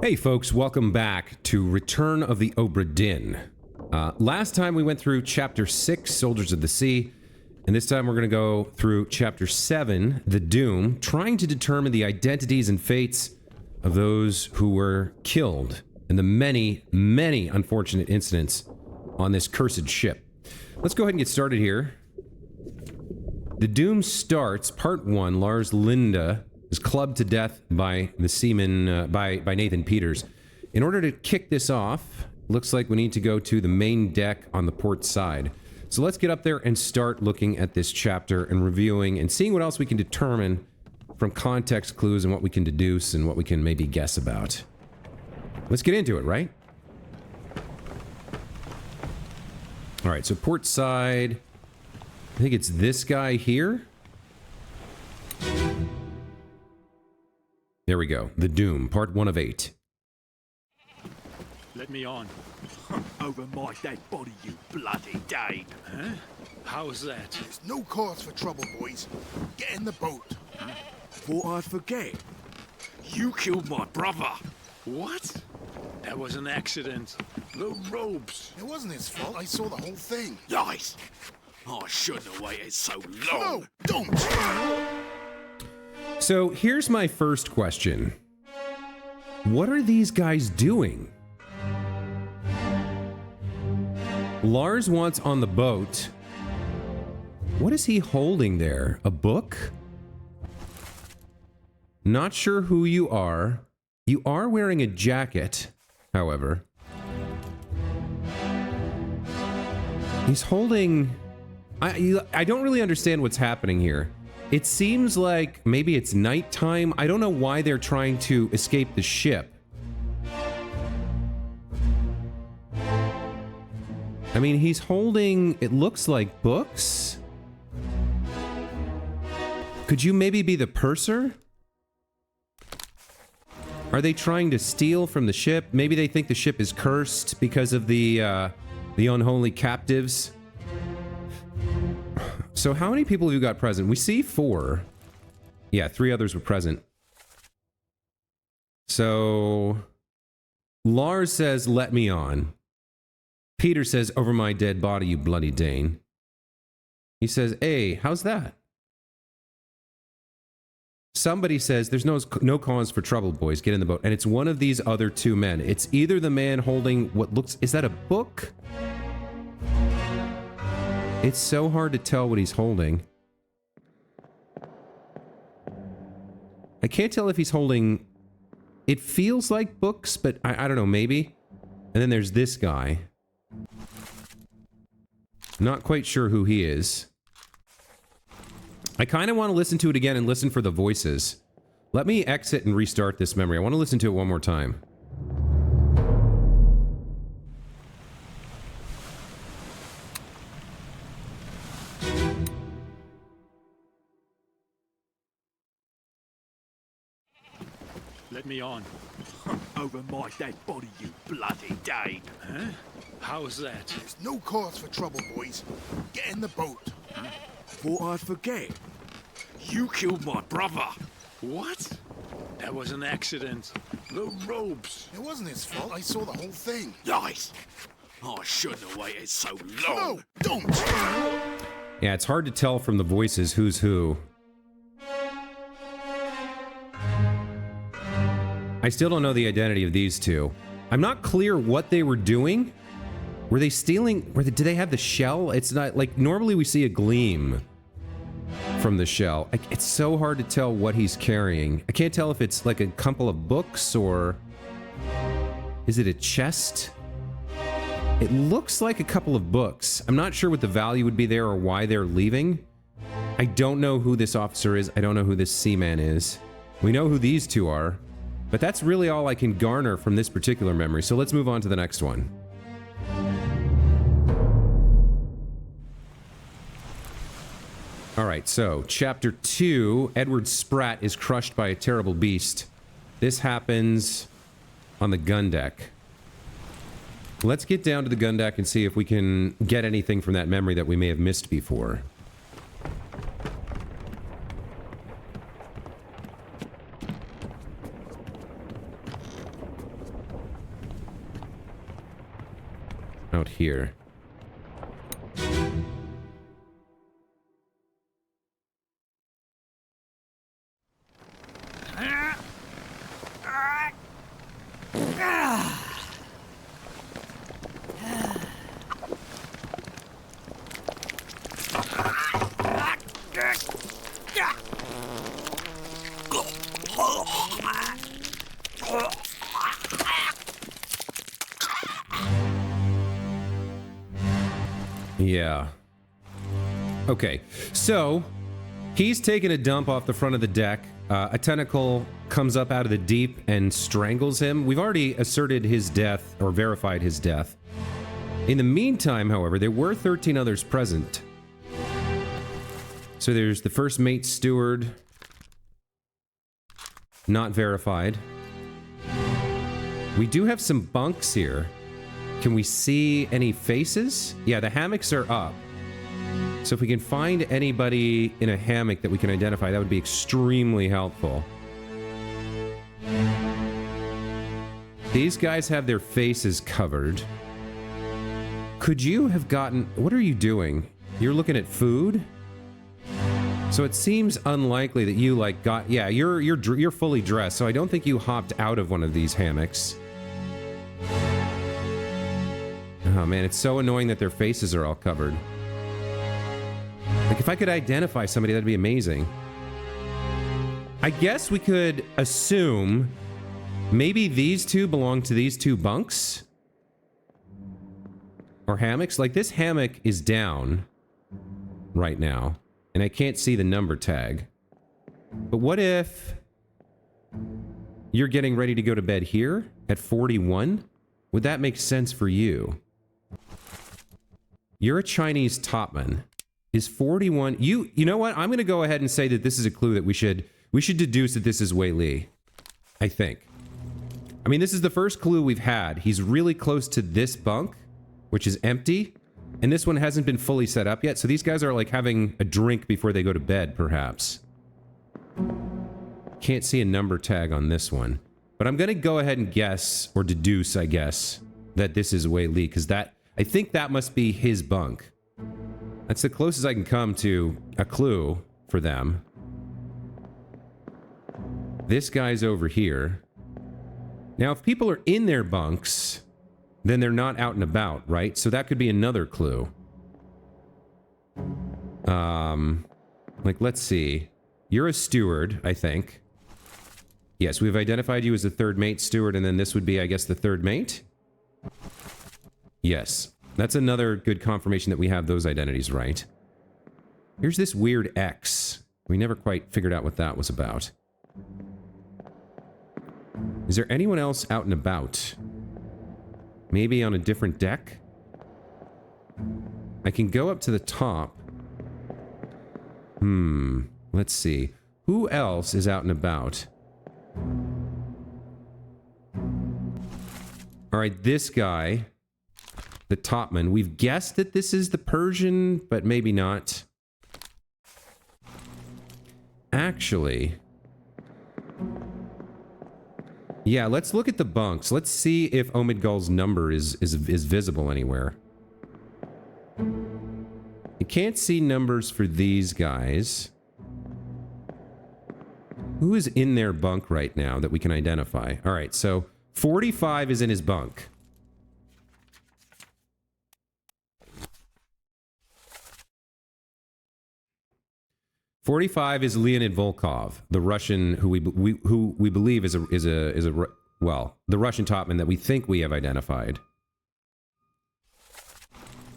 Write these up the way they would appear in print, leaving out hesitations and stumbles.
Hey folks, welcome back to Return of the Obra Dinn. Last time we went through Chapter 6, Soldiers of the Sea, and this time we're going to go through Chapter 7, The Doom, trying to determine the identities and fates of those who were killed in the many, many unfortunate incidents on this cursed ship. Let's go ahead and get started here. The Doom starts, Part 1, Lars Linda is clubbed to death by the seaman, by Nathan Peters. In order to kick this off, looks like we need to go to the main deck on the port side. So let's get up there and start looking at this chapter and reviewing and seeing what else we can determine from context clues and what we can deduce and what we can maybe guess about. Let's get into it, right? Alright, so port side, I think it's this guy here. There we go. The Doom, part 1 of 8. Let me on. Over my dead body, you bloody Dane. Huh? How's that? There's no cause for trouble, boys. Get in the boat. Huh? Thought I'd forget. You killed my brother. What? That was an accident. The ropes. It wasn't his fault. I saw the whole thing. Lies. I shouldn't have waited so long. No, don't! So here's my first question. What are these guys doing? Lars wants on the boat. What is he holding there? A book? Not sure who you are. You are wearing a jacket, however. He's holding... I don't really understand what's happening here. It seems like maybe it's nighttime. I don't know why they're trying to escape the ship. I mean, he's holding, it looks like books. Could you maybe be the purser? Are they trying to steal from the ship? Maybe they think the ship is cursed because of the unholy captives. So how many people have you got present? We see 4. Yeah, 3 others were present. So Lars says, let me on. Peter says, over my dead body, you bloody Dane. He says, hey, how's that? Somebody says, there's no cause for trouble, boys. Get in the boat. And it's one of these other 2 men. It's either the man holding what looks... Is that a book? It's so hard to tell what he's holding. I can't tell if he's holding... It feels like books, but I don't know, maybe. And then there's this guy. Not quite sure who he is. I kind of want to listen to it again and listen for the voices. Let me exit and restart this memory. I want to listen to it one more time. Let me on. Over my dead body, you bloody Dane. Huh? How's that? There's no cause for trouble, boys. Get in the boat. Huh? Thought I'd forget. You killed my brother. What? That was an accident. The ropes. It wasn't his fault. I saw the whole thing. Lies. I shouldn't have waited so long. No, don't! Yeah, it's hard to tell from the voices who's who. I still don't know the identity of these 2. I'm not clear what they were doing. Were they stealing? Did they have the shell? It's not like normally we see a gleam from the shell. It's so hard to tell what he's carrying. I can't tell if it's like a couple of books or is it a chest? It looks like a couple of books. I'm not sure what the value would be there or why they're leaving. I don't know who this officer is. I don't know who this seaman is. We know who these 2 are. But that's really all I can garner from this particular memory, so let's move on to the next one. Alright, so, Chapter 2, Edward Spratt is crushed by a terrible beast. This happens on the gun deck. Let's get down to the gun deck and see if we can get anything from that memory that we may have missed before. out here. Yeah. Okay, so he's taking a dump off the front of the deck. A tentacle comes up out of the deep and strangles him. We've already asserted his death, or verified his death. In the meantime, however, there were 13 others present. So there's the first mate steward. Not verified. We do have some bunks here. Can we see any faces? Yeah, the hammocks are up. So if we can find anybody in a hammock that we can identify, that would be extremely helpful. These guys have their faces covered. Could you have gotten... What are you doing? You're looking at food? So it seems unlikely that you, like, got... Yeah, you're fully dressed, so I don't think you hopped out of one of these hammocks. Oh, man, it's so annoying that their faces are all covered. Like, if I could identify somebody, that'd be amazing. I guess we could assume maybe these two belong to these two bunks? Or hammocks? Like, this hammock is down right now, and I can't see the number tag. But what if you're getting ready to go to bed here at 41? Would that make sense for you? You're a Chinese topman. Is 41... You know what? I'm going to go ahead and say that this is a clue that we should deduce that this is Wei Li. I think. I mean, this is the first clue we've had. He's really close to this bunk, which is empty. And this one hasn't been fully set up yet. So these guys are like having a drink before they go to bed, perhaps. Can't see a number tag on this one. But I'm going to go ahead and guess, or deduce, I guess, that this is Wei Li. Because that... I think that must be his bunk. That's the closest I can come to a clue for them. This guy's over here. Now, if people are in their bunks, then they're not out and about, right? So that could be another clue. Like, let's see. You're a steward, I think. Yes, we've identified you as the third mate steward, and then this would be, I guess, the third mate? Yes. That's another good confirmation that we have those identities right. Here's this weird X. We never quite figured out what that was about. Is there anyone else out and about? Maybe on a different deck? I can go up to the top. Let's see. Who else is out and about? Alright, this guy... The topman. We've guessed that this is the Persian, but maybe not. Actually... Yeah, let's look at the bunks. Let's see if Omid Gul's number is visible anywhere. You can't see numbers for these guys. Who is in their bunk right now that we can identify? Alright, so 45 is in his bunk. .45 is Leonid Volkov, the Russian who we believe is a well, the Russian topman that we think we have identified.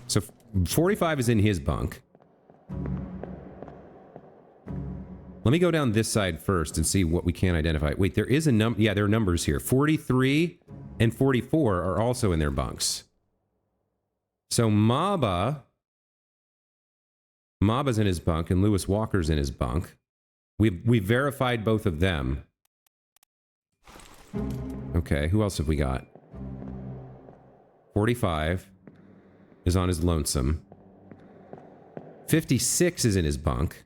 So 45 is in his bunk. Let me go down this side first and see what we can identify. Wait, there is a number. Yeah, there are numbers here. 43 and 44 are also in their bunks. So Maba's in his bunk, and Lewis Walker's in his bunk. We verified both of them. Okay, who else have we got? 45 is on his lonesome. 56 is in his bunk.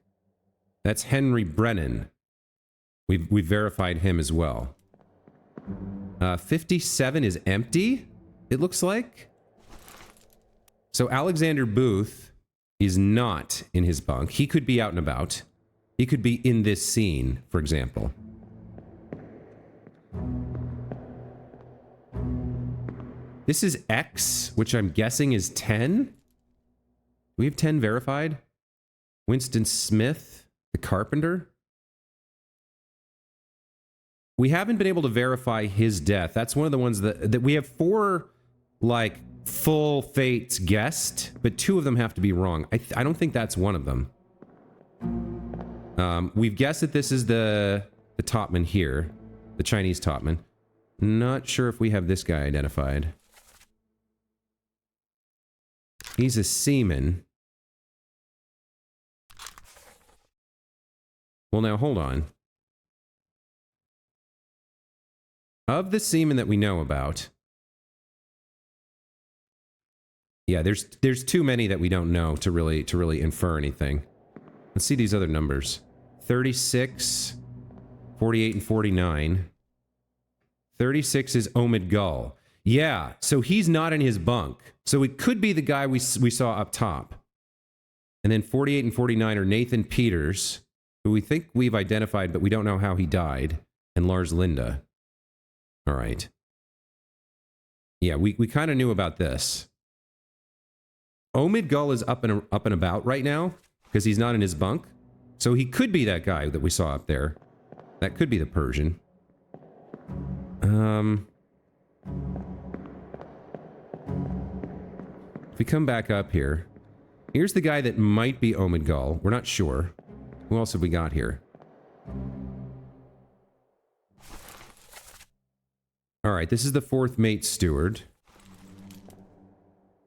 That's Henry Brennan. We verified him as well. 57 is empty, it looks like. So Alexander Booth is not in his bunk. He could be out and about. He could be in this scene, for example. This is X, which I'm guessing is 10. We have 10 verified. Winston Smith, the carpenter. We haven't been able to verify his death. That's one of the ones that we have 4, like, full fates guessed, but 2 of them have to be wrong. I don't think that's one of them. We've guessed that this is the topman here, the Chinese topman. Not sure if we have this guy identified. He's a seaman. Well, now hold on. Of the seamen that we know about, yeah, there's too many that we don't know to really infer anything. Let's see these other numbers. 36, 48, and 49. 36 is Omid Gull. Yeah, so he's not in his bunk. So it could be the guy we saw up top. And then 48 and 49 are Nathan Peters, who we think we've identified, but we don't know how he died, and Lars Linda. All right. Yeah, we kind of knew about this. Omid Gull is up and about right now because he's not in his bunk. So he could be that guy that we saw up there. That could be the Persian. If we come back up here, here's the guy that might be Omid Gull. We're not sure. Who else have we got here? All right, this is the 4th mate steward.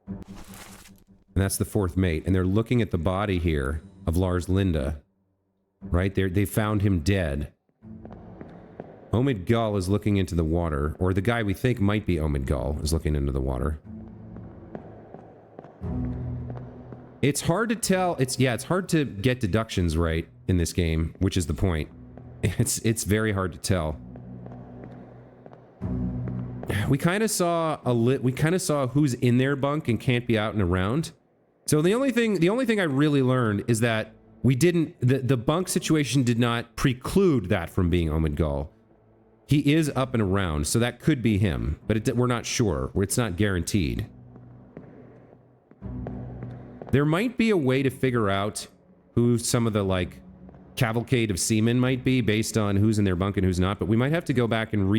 And that's the 4th mate. And they're looking at the body here of Lars Linda. Right? They found him dead. Omid Gull is looking into the water. Or the guy we think might be Omid Gull is looking into the water. It's hard to tell. It's hard to get deductions right in this game, which is the point. It's very hard to tell. We kind of saw who's in their bunk and can't be out and around. So the only thing I really learned is that the bunk situation did not preclude that from being Omid Gull. He is up and around, so that could be him, but we're not sure. It's not guaranteed. There might be a way to figure out who some of the, like, cavalcade of seamen might be based on who's in their bunk and who's not, but we might have to go back and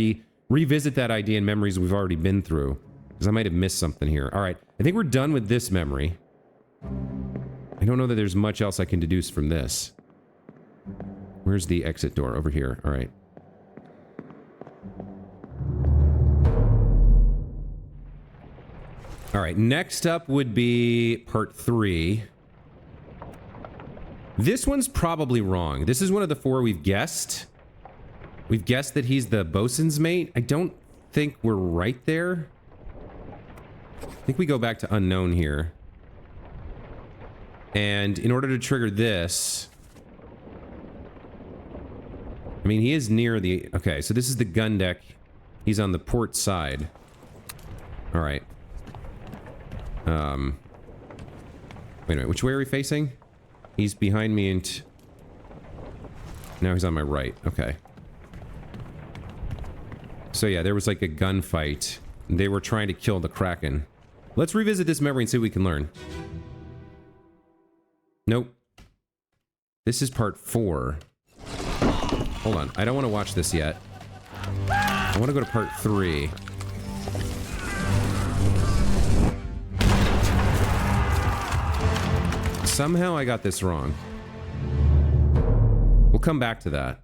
revisit that idea in memories we've already been through, because I might have missed something here. All right, I think we're done with this memory. I don't know that there's much else I can deduce from this. Where's the exit door? Over here. All right. All right, next up would be part 3. This one's probably wrong. This is one of the 4 we've guessed. We've guessed that he's the bosun's mate. I don't think we're right there. I think we go back to unknown here. And in order to trigger this... I mean, he is near the... Okay, so this is the gun deck. He's on the port side. All right. Wait a minute, which way are we facing? He's behind me and... Now he's on my right. Okay. So yeah, there was like a gunfight. They were trying to kill the Kraken. Let's revisit this memory and see what we can learn. Nope. This is part 4. Hold on, I don't want to watch this yet. I want to go to part 3. Somehow I got this wrong. We'll come back to that.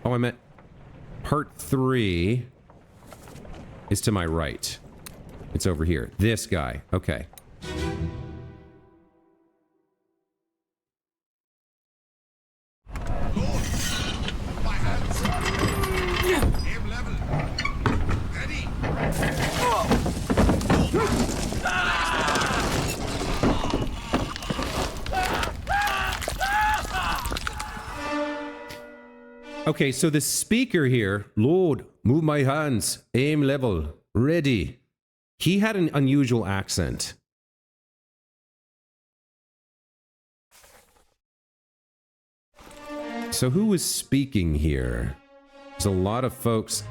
Oh, I meant part 3 is to my right. It's over here. This guy. Okay. Okay, so the speaker here, Lord, move my hands, aim level, ready. He had an unusual accent. So who was speaking here? There's a lot of folks.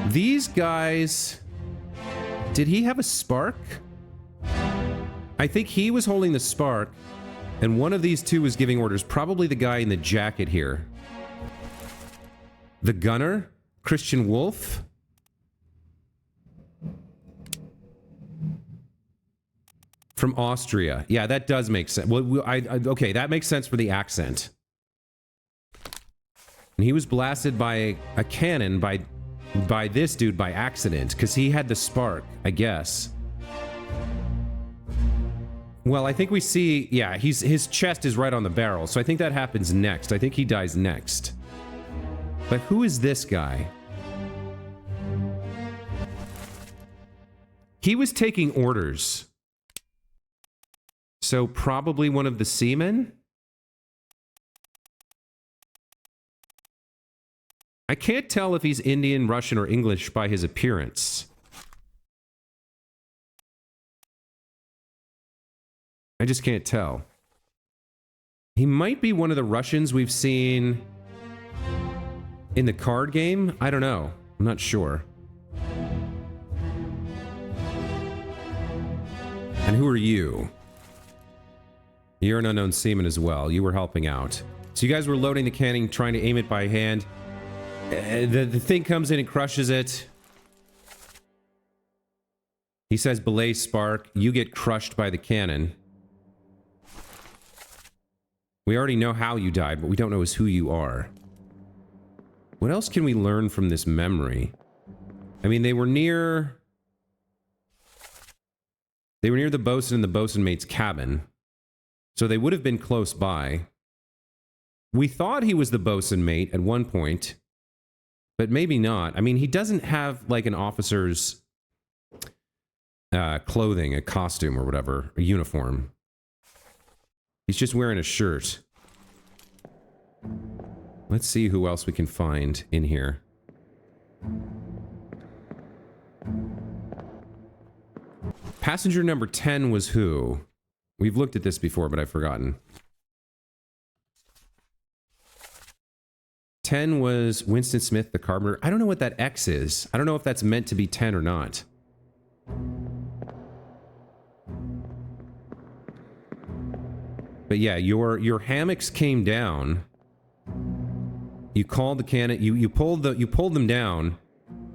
These guys... Did he have a spark? I think he was holding the spark, and one of these two was giving orders. Probably the guy in the jacket here. The gunner? Christian Wolf? From Austria. Yeah, that does make sense. Well, okay, that makes sense for the accent. And he was blasted by a cannon by this dude by accident, because he had the spark, I guess. Well, I think we see, yeah, his chest is right on the barrel, so I think that happens next. I think he dies next. But who is this guy? He was taking orders. So probably one of the seamen? I can't tell if he's Indian, Russian, or English by his appearance. I just can't tell. He might be one of the Russians we've seen in the card game. I don't know. I'm not sure. And who are you? You're an unknown seaman as well. You were helping out. So you guys were loading the cannon, trying to aim it by hand. The thing comes in and crushes it. He says, belay spark. You get crushed by the cannon. We already know how you died, but we don't know is who you are. What else can we learn from this memory? I mean, they were near the bosun and the bosun mate's cabin. So they would have been close by. We thought he was the bosun mate at one point, but maybe not. I mean, he doesn't have like an officer's clothing, a costume or whatever, a uniform. He's just wearing a shirt. Let's see who else we can find in here. Passenger number 10 was who? We've looked at this before, but I've forgotten. 10 was Winston Smith, the carpenter. I don't know what that X is. I don't know if that's meant to be 10 or not. But yeah, your hammocks came down. You called the cannon. You pulled them down,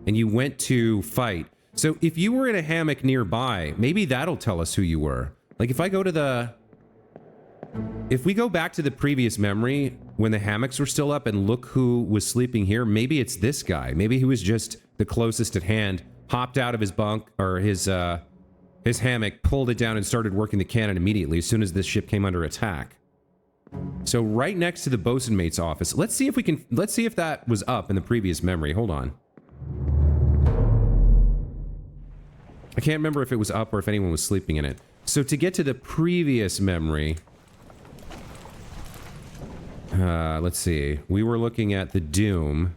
and you went to fight. So if you were in a hammock nearby, maybe that'll tell us who you were. Like if I go to the... If we go back to the previous memory when the hammocks were still up and look who was sleeping here, maybe it's this guy. Maybe he was just the closest at hand, hopped out of his bunk or his hammock, pulled it down and started working the cannon immediately as soon as this ship came under attack. So right next to the bosun mate's office. Let's see if that was up in the previous memory. Hold on. I can't remember if it was up or if anyone was sleeping in it. So to get to the previous memory, let's see. We were looking at the Doom.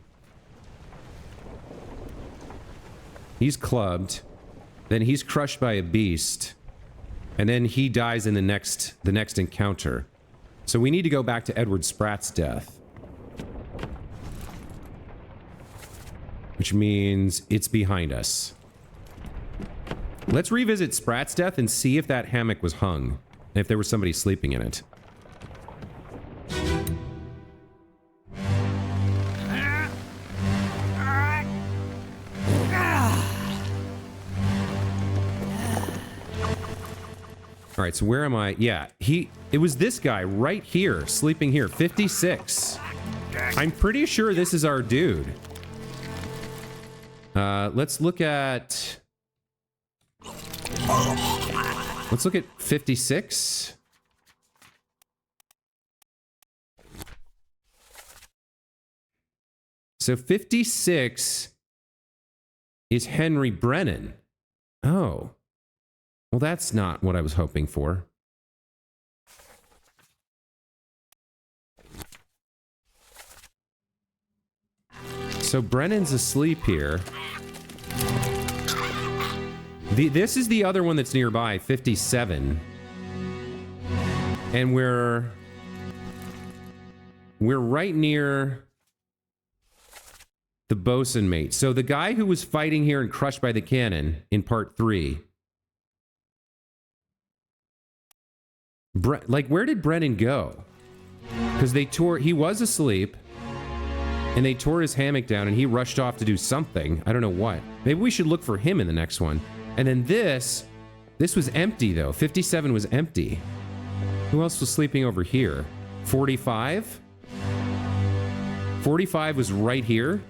He's clubbed. Then he's crushed by a beast. And then he dies in the next encounter. So we need to go back to Edward Spratt's death. Which means it's behind us. Let's revisit Spratt's death and see if that hammock was hung. And if there was somebody sleeping in it. All right, so where am I? Yeah, it was this guy right here, sleeping here, 56. I'm pretty sure this is our dude. Let's look at 56. So 56 is Henry Brennan. Oh. Well, that's not what I was hoping for. So Brennan's asleep here. This is the other one that's nearby, 57. And we're right near the bosun mate. So the guy who was fighting here and crushed by the cannon in part 3. Like, where did Brennan go? Because he was asleep, and they tore his hammock down, and he rushed off to do something. I don't know what. Maybe we should look for him in the next one. And then this was empty, though. 57 was empty. Who else was sleeping over here? 45? 45 was right here.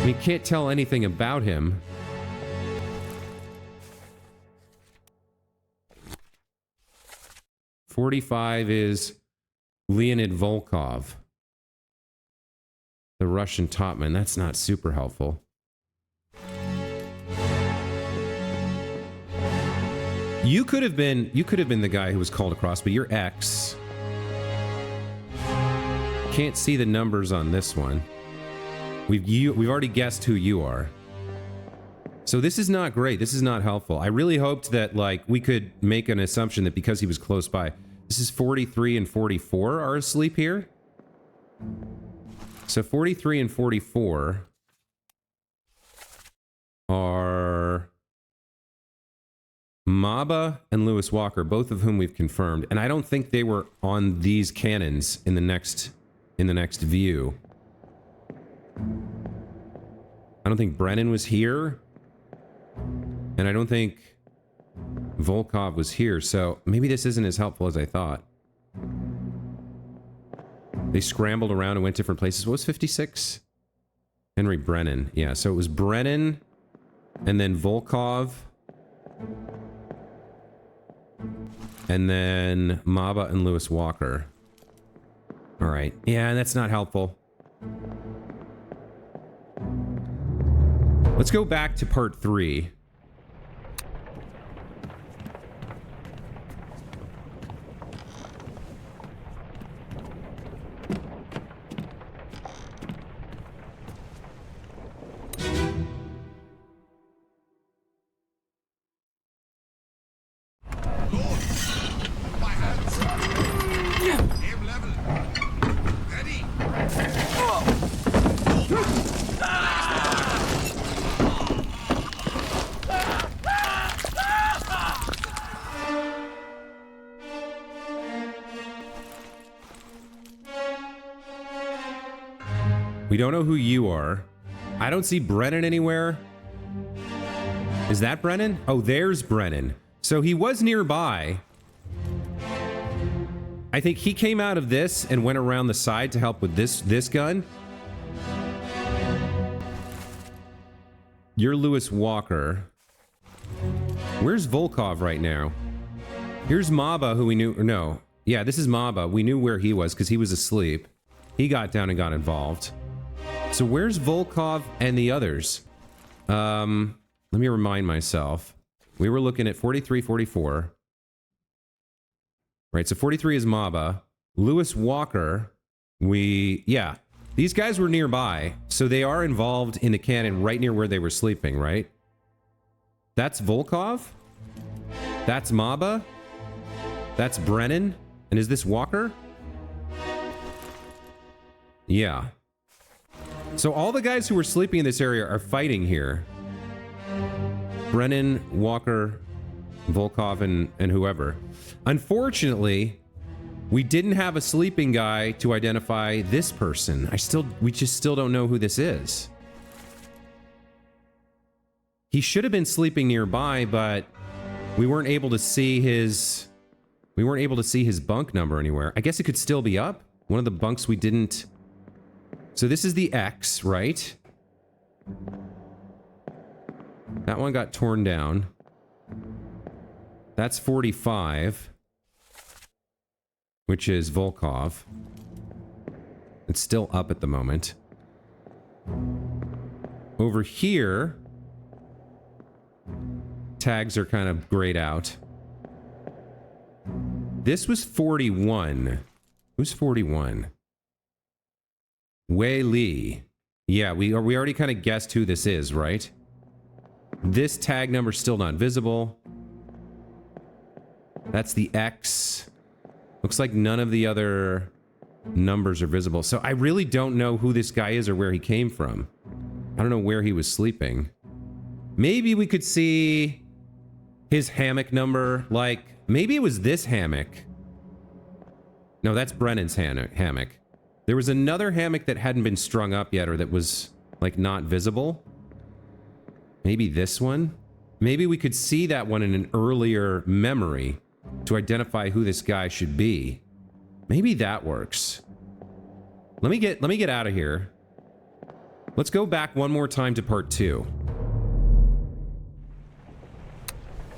We can't tell anything about him. .45 is Leonid Volkov, the Russian topman. That's not super helpful. You could have been the guy who was called across, but you're X. Can't see the numbers on this one. We've already guessed who you are. So this is not great. This is not helpful. I really hoped that, like, we could make an assumption that because he was close by. This is 43 and 44 are asleep here. So 43 and 44 are Maba and Lewis Walker, both of whom we've confirmed. And I don't think they were on these cannons in the next view. I don't think Brennan was here. And I don't think Volkov was here, so maybe this isn't as helpful as I thought. They scrambled around and went different places. What was 56? Henry Brennan. Yeah, so it was Brennan, and then Volkov, and then Maba and Lewis Walker. All right. Yeah, that's not helpful. Let's go back to part 3. We don't know who you are. I don't see Brennan anywhere. Is that Brennan? Oh, there's Brennan. So he was nearby. I think he came out of this and went around the side to help with this gun. You're Lewis Walker. Where's Volkov right now? Here's Maba, who we knew. No. Yeah, this is Maba. We knew where he was because he was asleep. He got down and got involved. So where's Volkov and the others? Let me remind myself. We were looking at 43, 44. Right, so 43 is Maba. Lewis Walker, yeah. These guys were nearby, so they are involved in the cannon right near where they were sleeping, right? That's Volkov? That's Maba? That's Brennan? And is this Walker? Yeah. So all the guys who were sleeping in this area are fighting here. Brennan, Walker, Volkov, and whoever. Unfortunately, we didn't have a sleeping guy to identify this person. We just still don't know who this is. He should have been sleeping nearby, but we weren't able to see his bunk number anywhere. I guess it could still be up. One of the bunks we didn't. So this is the X, right? That one got torn down. That's 45, which is Volkov. It's still up at the moment. Over here, tags are kind of grayed out. This was 41. Who's 41? Wei Li. Yeah, we already kind of guessed who this is, right? This tag number's still not visible. That's the X. Looks like none of the other numbers are visible. So I really don't know who this guy is or where he came from. I don't know where he was sleeping. Maybe we could see his hammock number. Like, maybe it was this hammock. No, that's Brennan's hammock. There was another hammock that hadn't been strung up yet, or that was, like, not visible. Maybe this one? Maybe we could see that one in an earlier memory to identify who this guy should be. Maybe that works. Let me get out of here. Let's go back one more time to part 2.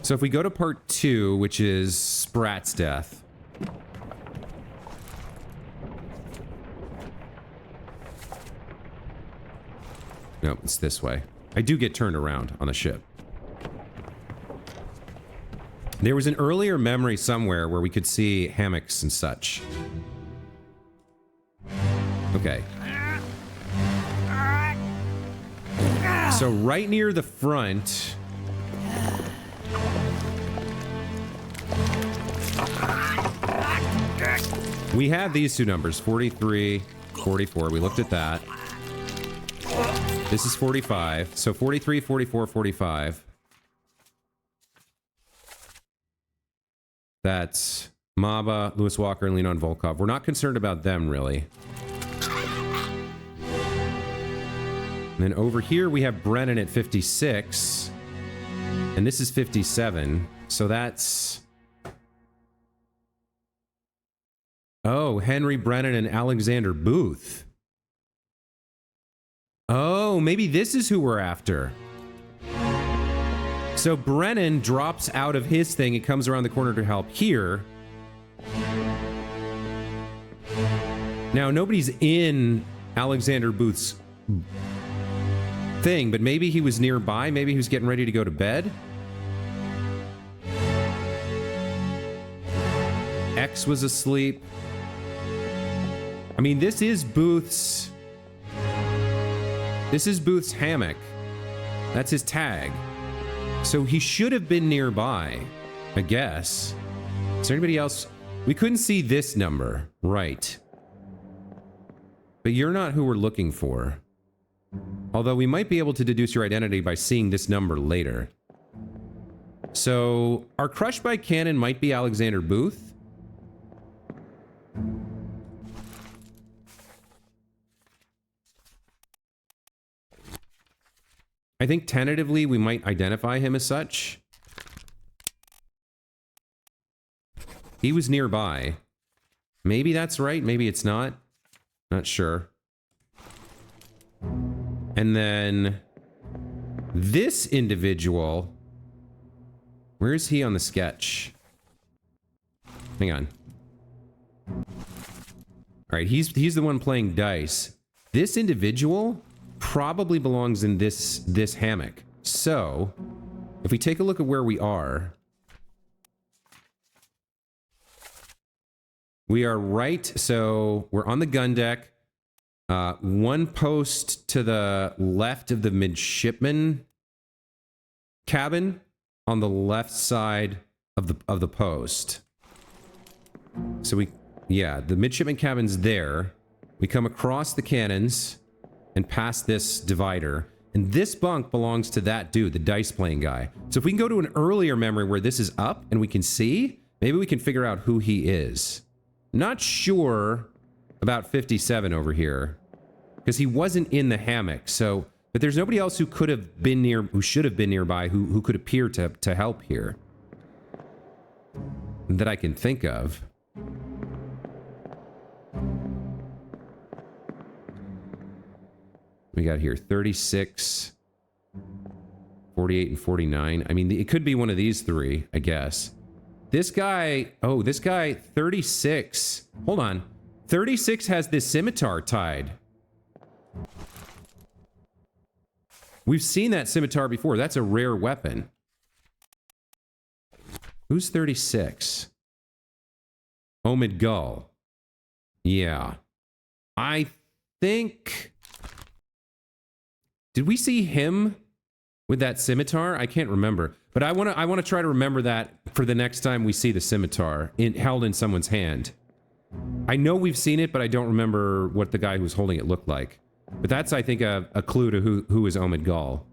So if we go to part 2, which is Sprat's death. Nope, it's this way. I do get turned around on the ship. There was an earlier memory somewhere where we could see hammocks and such. Okay. So right near the front... we have these two numbers, 43, 44. We looked at that. This is 45. So 43, 44, 45. That's Maba, Lewis Walker, and Leon Volkov. We're not concerned about them, really. And then over here, we have Brennan at 56. And this is 57. So that's... oh, Henry Brennan and Alexander Booth. Oh, maybe this is who we're after. So Brennan drops out of his thing and comes around the corner to help here. Now, nobody's in Alexander Booth's thing, but maybe he was nearby. Maybe he was getting ready to go to bed. X was asleep. I mean, this is Booth's hammock. That's his tag. So he should have been nearby, I guess. Is there anybody else? We couldn't see this number. Right. But you're not who we're looking for. Although we might be able to deduce your identity by seeing this number later. So our crush by cannon might be Alexander Booth. I think tentatively we might identify him as such. He was nearby. Maybe that's right, maybe it's not. Not sure. And then this individual, where is he on the sketch? Hang on. All right, he's the one playing dice. This individual probably belongs in this hammock. So, if we take a look at where we are right, so we're on the gun deck. One post to the left of the midshipman cabin on the left side of the post. So the midshipman cabin's there. We come across the cannons and past this divider. And this bunk belongs to that dude, the dice playing guy. So if we can go to an earlier memory where this is up and we can see, maybe we can figure out who he is. Not sure about 57 over here, because he wasn't in the hammock. So, but there's nobody else who could have been near, who should have been nearby, who could appear to help here that I can think of. We got here 36, 48, and 49. I mean, it could be one of these three, I guess. This guy, 36. Hold on. 36 has this scimitar tied. We've seen that scimitar before. That's a rare weapon. Who's 36? Omid Gull. Yeah. I think... Did we see him with that scimitar? I can't remember. But I want to try to remember that for the next time we see the scimitar held in someone's hand. I know we've seen it, but I don't remember what the guy who was holding it looked like. But that's, I think, a clue to who is Omid Gall.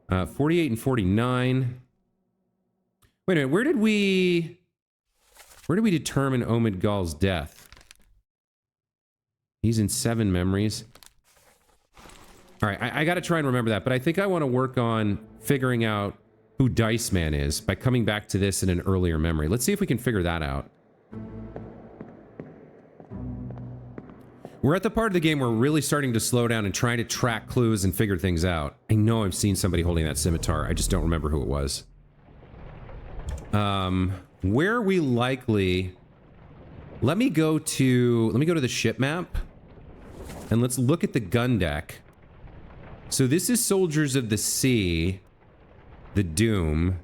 48 and 49. Wait a minute, where did we determine Omid Gall's death? He's in 7 memories. All right, I got to try and remember that, but I think I want to work on figuring out who Dice Man is by coming back to this in an earlier memory. Let's see if we can figure that out. We're at the part of the game where we're really starting to slow down and trying to track clues and figure things out. I know I've seen somebody holding that scimitar. I just don't remember who it was. Where are we likely... Let me go to the ship map. And let's look at the gun deck. So this is Soldiers of the Sea. The Doom.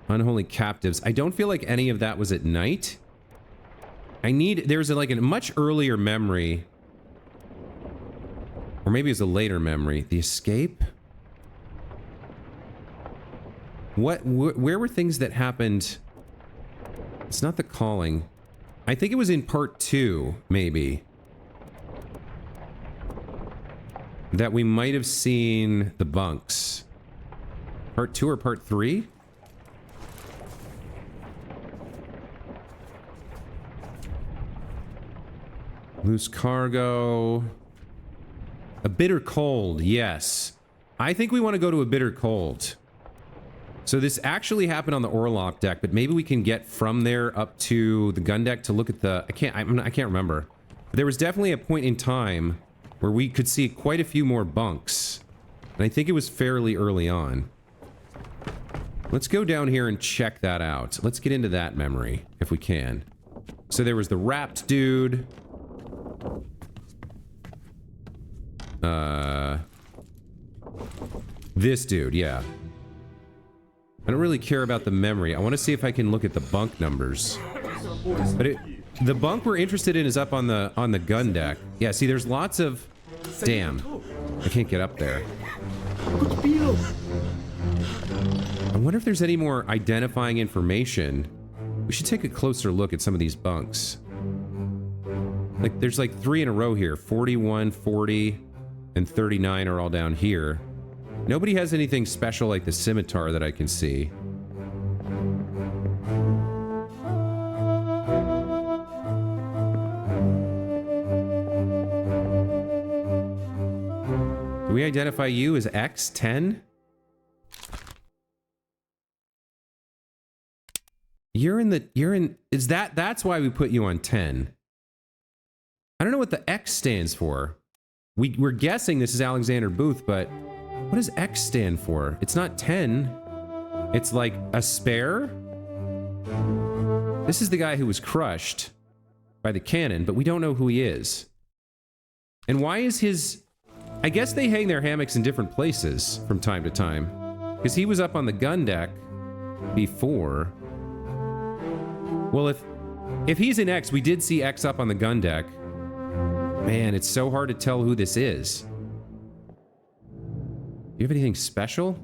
Unholy Captives. I don't feel like any of that was at night. There's like a much earlier memory. Or maybe it's a later memory. The Escape? Where were things that happened? It's not The Calling. I think it was in part 2, maybe. That we might have seen the bunks. Part 2 or part 3? Loose cargo. A bitter cold, yes. I think we want to go to a bitter cold. So this actually happened on the Orlop deck, but maybe we can get from there up to the gun deck to look at the... I can't remember. But there was definitely a point in time where we could see quite a few more bunks. And I think it was fairly early on. Let's go down here and check that out. Let's get into that memory, if we can. So there was the wrapped dude. This dude, yeah. I don't really care about the memory. I want to see if I can look at the bunk numbers. But the bunk we're interested in is up on the gun deck. Yeah, see, there's lots of... Damn. I can't get up there. I wonder if there's any more identifying information. We should take a closer look at some of these bunks. Like, there's like 3 in a row here. 41, 40, and 39 are all down here. Nobody has anything special like the scimitar that I can see. Do we identify you as X10? That's why we put you on 10. I don't know what the X stands for. We're guessing this is Alexander Booth, but what does X stand for? It's not 10. It's like a spare? This is the guy who was crushed by the cannon, but we don't know who he is. And why is his... I guess they hang their hammocks in different places from time to time. Because he was up on the gun deck before. Well, if he's in X, we did see X up on the gun deck. Man, it's so hard to tell who this is. Do you have anything special?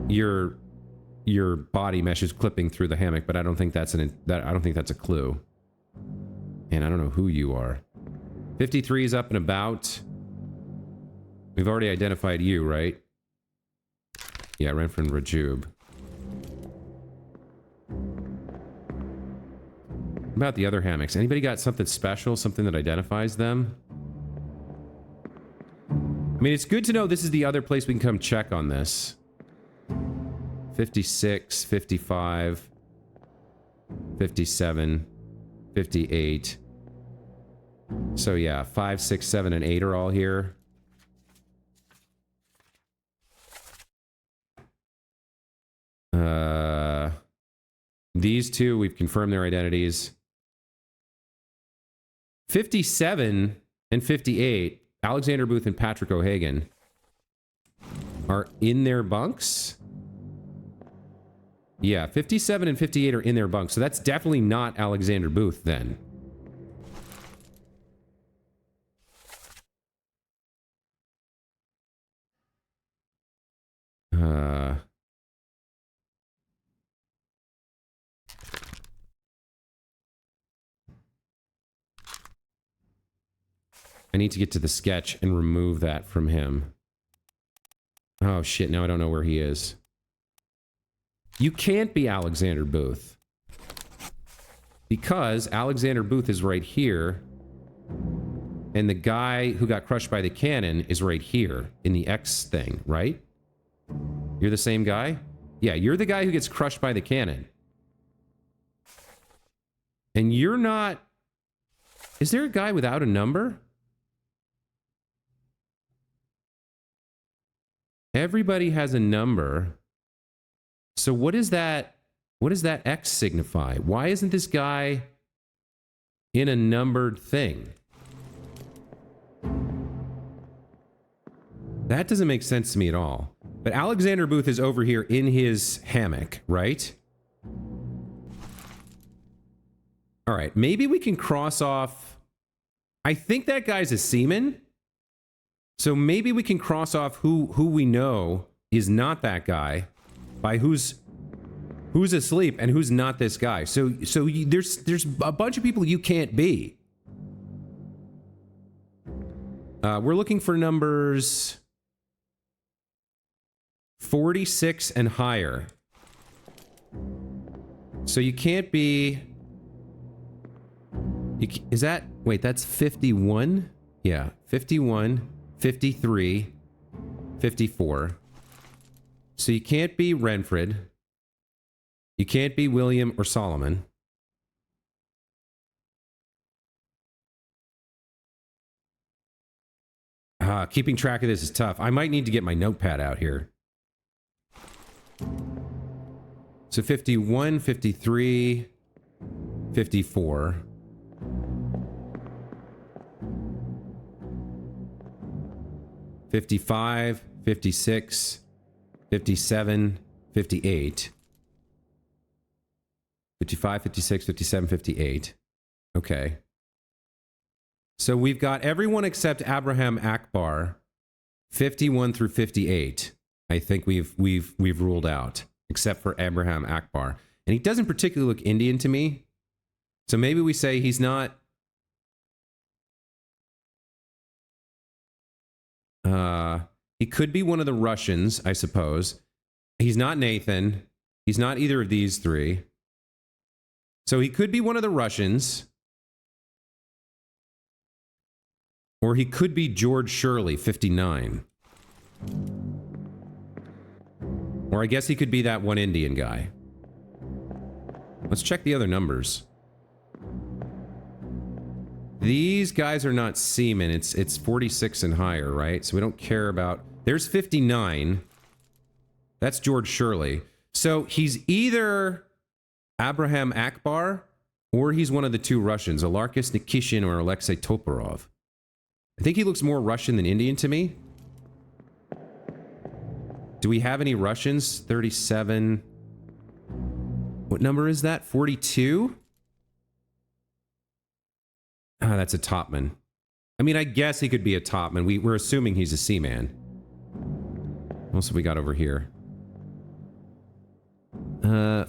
Your body mesh is clipping through the hammock, but I don't think that's a clue. And I don't know who you are. 53 is up and about. We've already identified you, right? Yeah, Renfrew and Rajub. About the other hammocks. Anybody got something special? Something that identifies them? I mean, it's good to know this is the other place we can come check on this. 56, 55, 57, 58. So yeah, 5, 6, 7, and 8 are all here. These two, we've confirmed their identities. 57 and 58, Alexander Booth and Patrick O'Hagan, are in their bunks? Yeah, 57 and 58 are in their bunks, so that's definitely not Alexander Booth, then. I need to get to the sketch and remove that from him. Oh shit, now I don't know where he is. You can't be Alexander Booth. Because Alexander Booth is right here. And the guy who got crushed by the cannon is right here in the X thing, right? You're the same guy? Yeah, you're the guy who gets crushed by the cannon. And you're not... Is there a guy without a number? Everybody has a number. So what is that? What does that X signify? Why isn't this guy in a numbered thing? That doesn't make sense to me at all. But Alexander Booth is over here in his hammock, right? All right, maybe we can cross off... I think that guy's a seaman. So maybe we can cross off who we know is not that guy by who's asleep and who's not this guy. So there's a bunch of people you can't be. We're looking for numbers 46 and higher. So you can't be... Is that... Wait, that's 51? Yeah, 51, 53, 54. So you can't be Renfred. You can't be William or Solomon. Keeping track of this is tough. I might need to get my notepad out here. So 51, 53, 54. 55, 56, 57, 58. 55, 56, 57, 58. Okay. So we've got everyone except Abraham Akbar, 51 through 58. I think we've ruled out, except for Abraham Akbar. And he doesn't particularly look Indian to me. So maybe we say he's not... he could be one of the Russians, I suppose. He's not Nathan. He's not either of these three. So he could be one of the Russians. Or he could be George Shirley, 59. Or I guess he could be that one Indian guy. Let's check the other numbers. These guys are not seamen. It's 46 and higher, right? So we don't care about... There's 59. That's George Shirley. So he's either Abraham Akbar or he's one of the two Russians, Alarkis Nikishin or Alexei Toporov. I think he looks more Russian than Indian to me. Do we have any Russians? 37. What number is that? 42? Ah, that's a topman. I mean, I guess he could be a topman. We're assuming he's a seaman. What else have we got over here?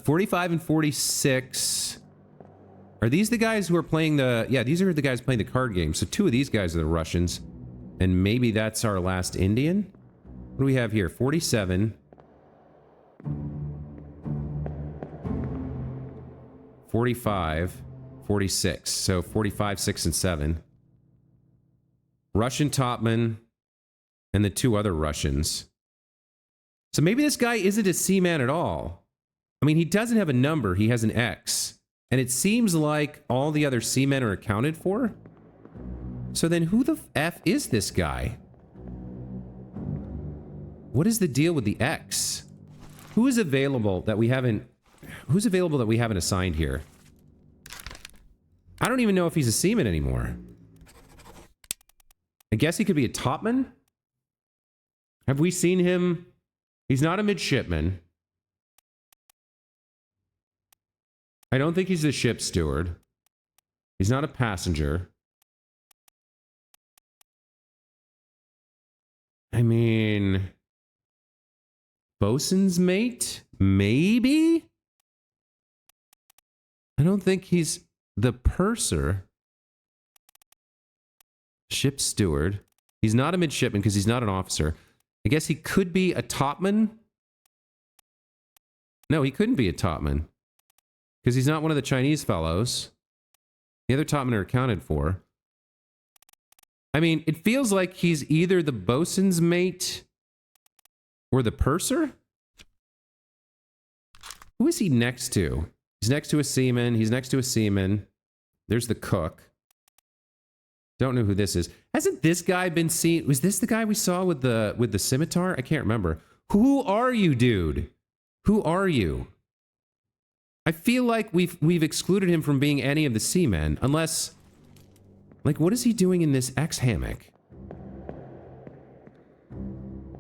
45 and 46. Are these the guys who are playing the... Yeah, these are the guys playing the card game. So two of these guys are the Russians. And maybe that's our last Indian? What do we have here? 47. 45. 46. So 45, 6, and 7. Russian topman. And the two other Russians. So maybe this guy isn't a seaman at all. I mean, he doesn't have a number. He has an X. And it seems like all the other seamen are accounted for. So then who the F is this guy? What is the deal with the X? Who is available that we haven't... Who's available that we haven't assigned here? I don't even know if he's a seaman anymore. I guess he could be a topman? Have we seen him? He's not a midshipman. I don't think he's a ship steward. He's not a passenger. I mean... Bosun's mate? Maybe? I don't think he's the purser. Ship steward. He's not a midshipman because he's not an officer. I guess he could be a topman. No, he couldn't be a topman because he's not one of the Chinese fellows. The other topmen are accounted for. I mean, it feels like he's either the bosun's mate or the purser. Who is he next to? He's next to a seaman. He's next to a seaman. There's the cook. Don't know who this is. Hasn't this guy been seen? Was this the guy we saw with the scimitar? I can't remember. Who are you, dude? Who are you? I feel like we've excluded him from being any of the seamen, unless, like, what is he doing in this X hammock?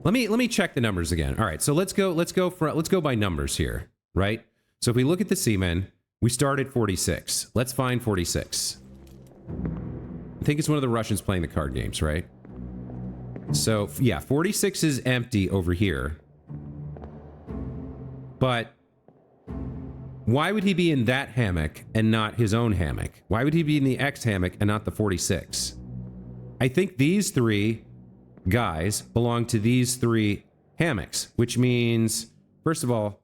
Let me check the numbers again. All right, so let's go by numbers here, right? So if we look at the seamen, we start at 46. Let's find 46. I think it's one of the Russians playing the card games, right? So yeah, 46 is empty over here. But why would he be in that hammock and not his own hammock? Why would he be in the X hammock and not the 46? I think these three guys belong to these three hammocks, which means, first of all,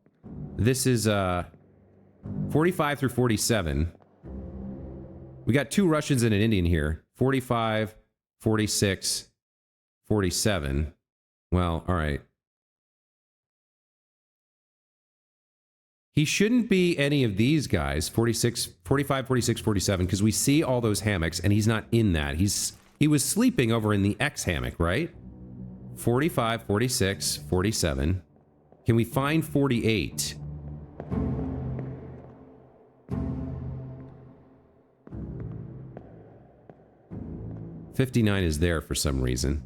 this is 45 through 47. We got two Russians and an Indian here. 45, 46, 47. Well, all right. He shouldn't be any of these guys, 46, 45, 46, 47, because we see all those hammocks and he's not in that. He was sleeping over in the X hammock, right? 45, 46, 47. Can we find 48? $59 is there for some reason.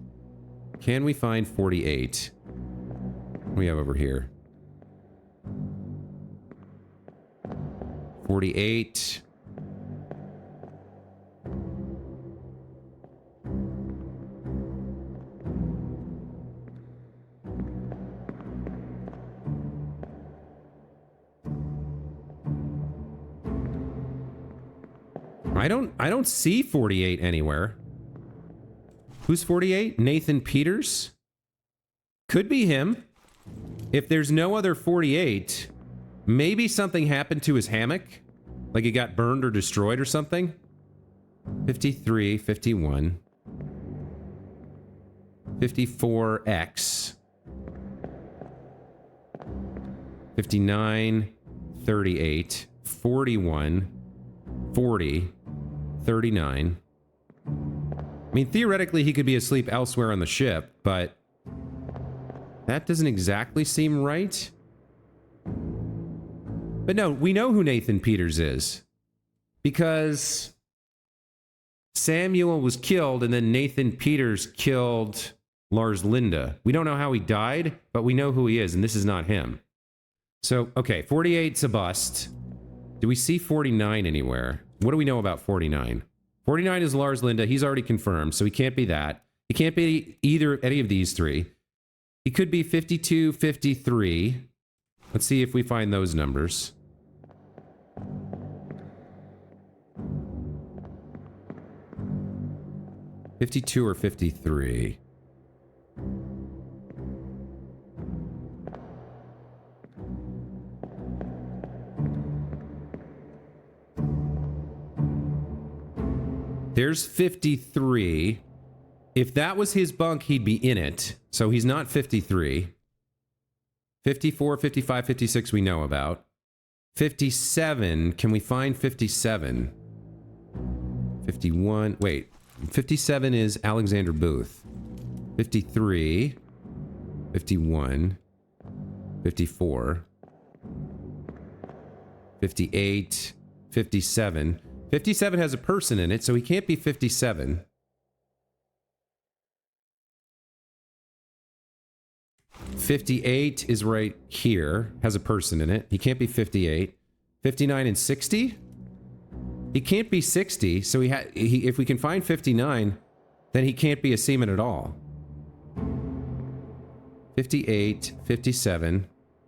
Can we find 48? What do we have over here? 48. I don't see 48 anywhere. Who's 48? Nathan Peters? Could be him. If there's no other 48, maybe something happened to his hammock. Like it got burned or destroyed or something. 53, 51. 54X. 59, 38, 41, 40, 39. I mean, theoretically, he could be asleep elsewhere on the ship, but that doesn't exactly seem right. But no, we know who Nathan Peters is because Samuel was killed and then Nathan Peters killed Lars Linda. We don't know how he died, but we know who he is, and this is not him. So, okay, 48's a bust. Do we see 49 anywhere? What do we know about 49? 49 is Lars Linda. He's already confirmed, so he can't be that. He can't be any of these three. He could be 52, 53. Let's see if we find those numbers. $52 or $53. There's 53. If that was his bunk, he'd be in it. So he's not 53. 54, 55, 56 we know about. 57, can we find 57? 51, wait. 57 is Alexander Booth. 53, 51, 54, 58, 57. 57 has a person in it, so he can't be 57. 58 is right here, has a person in it. He can't be 58. 59 and 60? He can't be 60, so if we can find 59, then he can't be a seaman at all. 58, 57,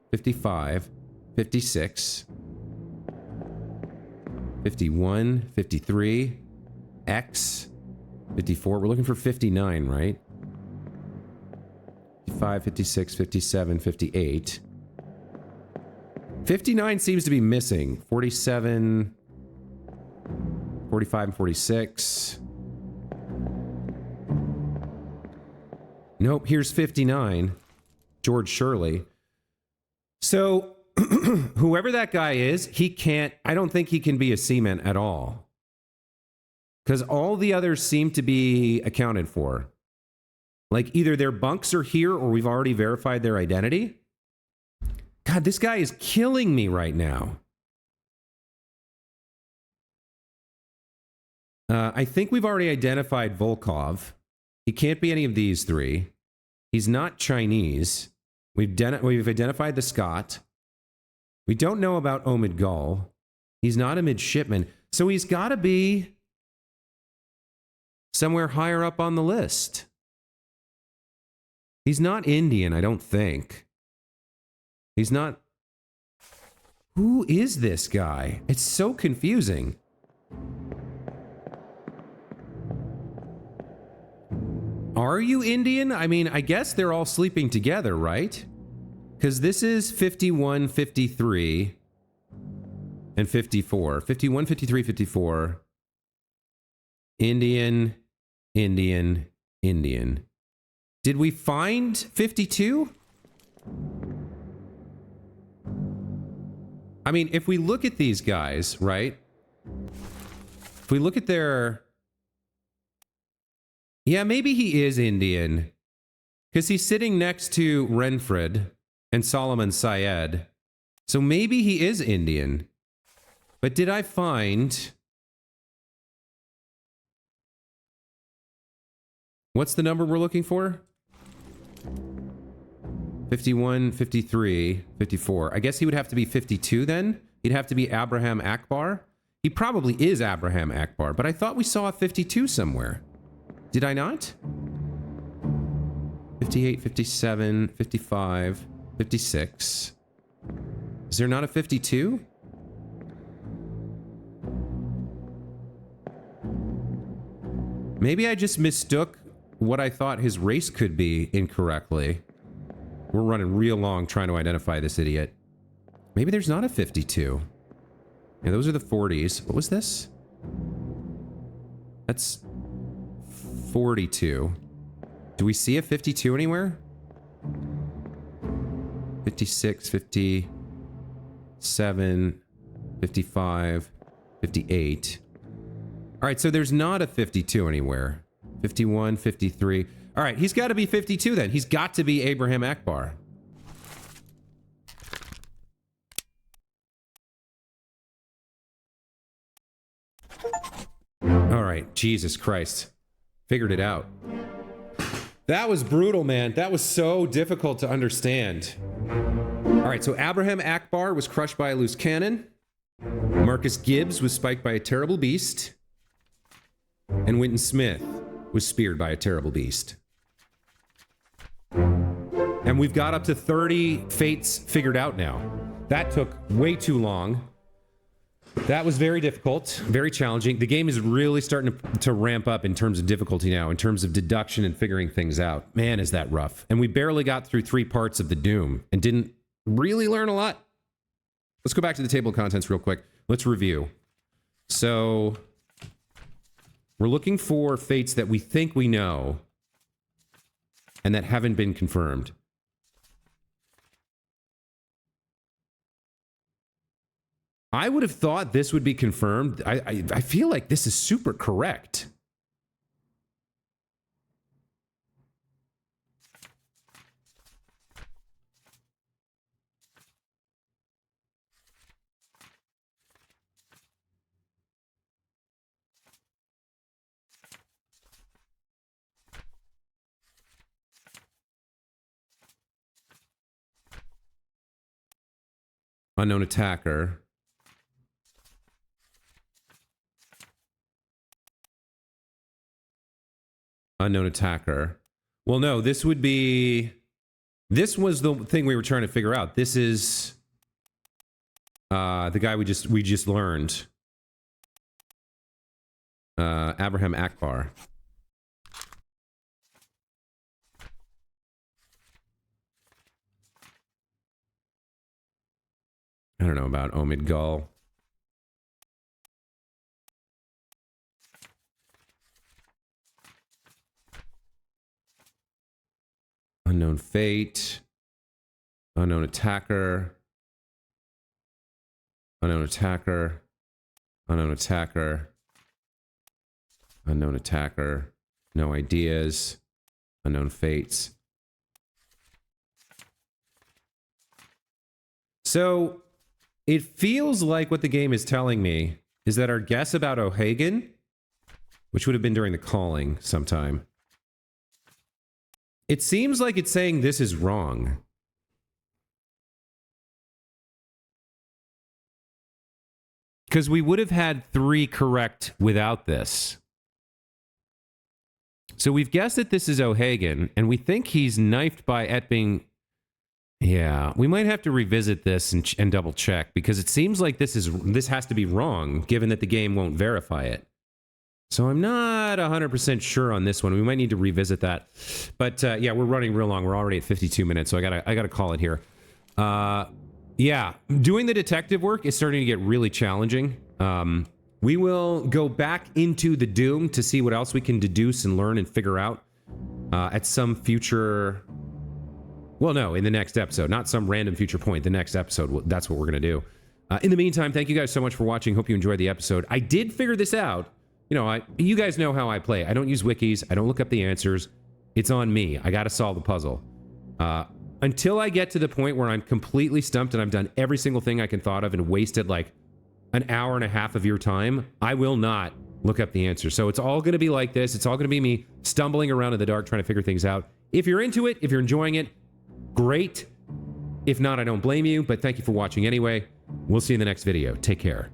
55, 56, 51, 53, X, 54. We're looking for 59, right? 55, 56, 57, 58. 59 seems to be missing. 47, 45, and 46. Nope, here's 59. George Shirley. So, whoever that guy is, he can't, I don't think he can be a seaman at all. Because all the others seem to be accounted for. Like, either their bunks are here or we've already verified their identity. God, this guy is killing me right now. I think we've already identified Volkov. He can't be any of these three. He's not Chinese. We've identified the Scot. We don't know about Omid Gul. He's not a midshipman. So he's got to be somewhere higher up on the list. He's not Indian, I don't think. He's not... Who is this guy? It's so confusing. Are you Indian? I mean, I guess they're all sleeping together, right? Because this is 51, 53, and 54. 51, 53, 54. Indian, Indian, Indian. Did we find 52? I mean, if we look at these guys, right? If we look at their... Yeah, maybe he is Indian. Because he's sitting next to Renfred and Solomon Syed. So maybe he is Indian. But did I find... What's the number we're looking for? 51, 53, 54. I guess he would have to be 52 then? He'd have to be Abraham Akbar? He probably is Abraham Akbar, but I thought we saw a 52 somewhere. Did I not? 58, 57, 55, 56. Is there not a 52? Maybe I just mistook what I thought his race could be incorrectly. We're running real long trying to identify this idiot. Maybe there's not a 52. Yeah, those are the 40s. What was this? That's 42. Do we see a 52 anywhere? 56, 57, 55, 58. All right, so there's not a 52 anywhere. 51, 53. All right, he's got to be 52 then. He's got to be Abraham Akbar. All right, Jesus Christ. Figured it out. That was brutal, man. That was so difficult to understand. All right, so Abraham Akbar was crushed by a loose cannon. Marcus Gibbs was spiked by a terrible beast. And Winton Smith was speared by a terrible beast. And we've got up to 30 fates figured out now. That took way too long. That was very difficult, very challenging. The game is really starting to ramp up in terms of difficulty now, in terms of deduction and figuring things out. Man, is that rough. And we barely got through 3 parts of the Doom and didn't really learn a lot. Let's go back to the table of contents real quick. Let's review. So we're looking for fates that we think we know and that haven't been confirmed. I would have thought this would be confirmed. I feel like this is super correct. Unknown attacker. Unknown attacker. Well, no, this would be... This was the thing we were trying to figure out. This is the guy we just learned. Abraham Akbar. I don't know about Omid Gull. Unknown fate. Unknown attacker. Unknown attacker. Unknown attacker. Unknown attacker. No ideas. Unknown fates. So, it feels like what the game is telling me is that our guess about O'Hagan, which would have been during the calling sometime, it seems like it's saying this is wrong. Because we would have had 3 correct without this. So we've guessed that this is O'Hagan, and we think he's knifed by Etbing. Yeah, we might have to revisit this and double check, because it seems like this has to be wrong, given that the game won't verify it. So I'm not 100% sure on this one. We might need to revisit that. But yeah, we're running real long. We're already at 52 minutes, so I gotta call it here. Yeah, doing the detective work is starting to get really challenging. We will go back into the Doom to see what else we can deduce and learn and figure out at some future... Well, no, in the next episode. Not some random future point. The next episode, that's what we're going to do. In the meantime, thank you guys so much for watching. Hope you enjoyed the episode. I did figure this out. You know, you guys know how I play. I don't use wikis. I don't look up the answers. It's on me. I got to solve the puzzle. Until I get to the point where I'm completely stumped and I've done every single thing I can thought of and wasted like an hour and a half of your time, I will not look up the answer. So it's all going to be like this. It's all going to be me stumbling around in the dark trying to figure things out. If you're into it, if you're enjoying it, great. If not, I don't blame you, but thank you for watching anyway. We'll see you in the next video. Take care.